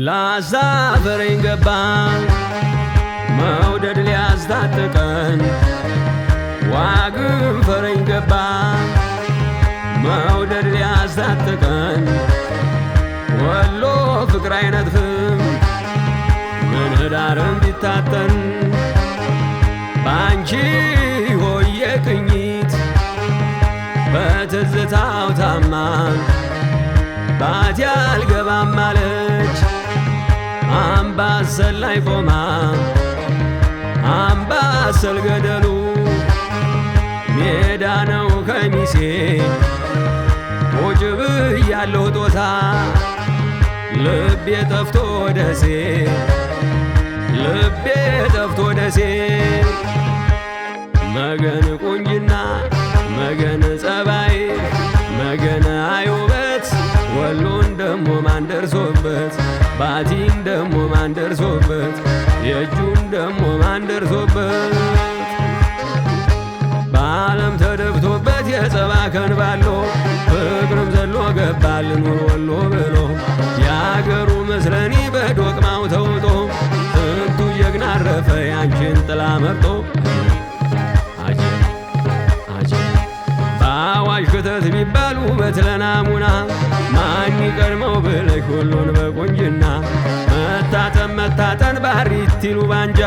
ላሳፈረኝ ገባ መውደድ ሊያስታጥቀን ዋግም ፈረኝ ገባ መውደድ ሊያስታጥቀን ወሎ ፍቅር አይነጥፍም ምን ዳርም ቢታጠን ባንቺ ሆየ ቅኝት በትዝታው ታማ ባቲ አልገባም አለች አምባሰል ላይ ቆማ አምባሰል ገደሉ ሜዳ ነው ከሚሴ ቁጭ ብያለሁ ጦሳ ልቤ ጠፍቶ ደሴ ልቤ ጠፍቶ ደሴ መገን ቁንጅና መገን ጸባይ መገን አዩበት ወሎን ደሞ ማን ደርሶበት ባቲን ደሞ ማን ደርሶበት የእጁን ደሞ ማን ደርሶበት በዓለም ተደፍቶበት የጸባ ከንባሎ ፍቅርም ዘሎ ገባልን ወሎ ብሎ የአገሩ መስለኒ በዶቅማው ተውጦ ስንቱ ጀግና አረፈ ያንቺን ጥላ መርጦ በአዋጅ ክተት ቢባሉ በትለናሙና ማን ይቀድመው ብለሽ ሁሉን በቁንጅና መታጠን ባሪት ይሉ ባንጃ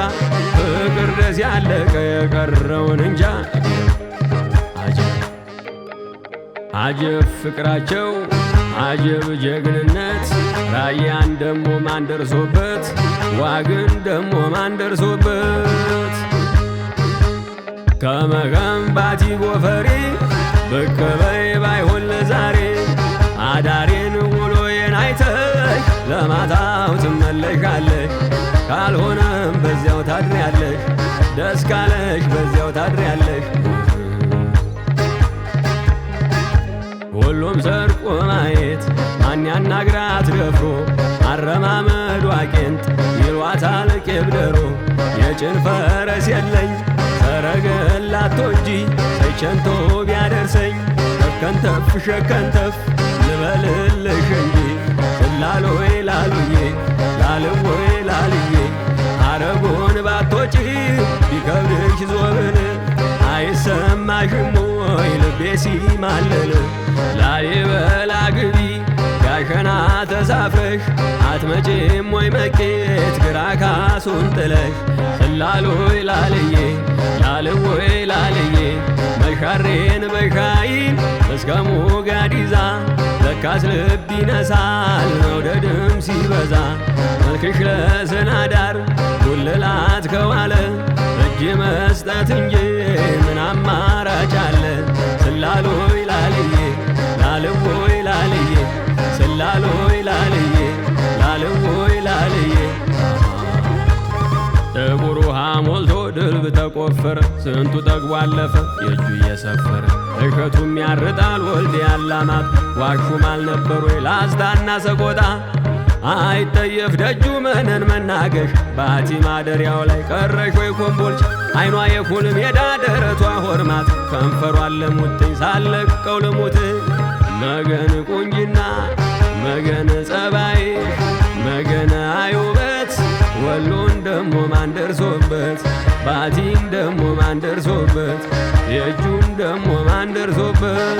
ፍቅር ደስ ያለቀ የቀረውን እንጃ አጀብ ፍቅራቸው አጀብ ጀግንነት ራያን ደሞ ማን ደርሶበት ዋግን ደሞ ማን ደርሶበት ከመገንባቲ ጎፈሬ ብቅ በይ ባይሆን ለዛሬ አዳሬን ውሎዬን አይተሽ ለማታው ትመለሻለሽ ካልሆነም በዚያው ታድሪያለሽ ደስ ካለሽ በዚያው ታድሪያለሽ ሁሉም ሰርቆ ማየት ማን ያናግራት ደፍሮ አረማመዷ ቄንጥ ይሏታል ቄብደሮ የጭን ፈረስ የለኝ ሰረገላቶ እንጂ ሰይቸንቶ ቢያደርሰኝ ሸከንተፍ ልበልልሽ እንጂ ስላሎይ ላሉዬ ላልወይ ላልዬ አረጎን ባቶጪ ቢከብድሽ ዞብል አይሰማሽም ወይ ልቤ ሲማለል ላሊበላ ግቢ ጋሸና ተሳፍረሽ አትመጪም ወይ መቄት ግራ ካሱን ጥለሽ ስላሎይ ላልዬ ላልወይ ላልዬ መሻሬን በሻይን እስከ ሞጋዲዛ ለካስ ልብ ይነሳል መውደድም ሲበዛ መልክሽ ለሰናዳር ጉልላት ከዋለ እጅ መስጠት እንጂ ምን አማራጭ አለ ስላሎይ ላልዬ ላልወይ ላልዬ ስላሎይ ላልዬ ላልወይ ላልዬ ጥቁር ውሃ ሞልቶ ድልብ ተቆፈረ ስንቱ ጠግቦ አለፈ የእጁ እየሰፈረ እሸቱም ያርጣል ወልድ ያላማት ዋሹም አልነበሩ ላስታና ሰቆጣ አይጠየፍ ደጁ መነን መናገሽ ባቲ ማደሪያው ላይ ቀረሽ ወይ ኮምቦልቻ አይኗ የኩል ሜዳ ደረቷ ሆርማት ከንፈሯን ለሙጥኝ ሳለቀው ልሙት መገን ቁንጅና መገን ጸባይ መገን አዩበት ወሎን ደሞ ማን ደርሶበት ባቲን ደሞ ማን ደርሶበት የእጁን ደሞ ማን ደርሶበት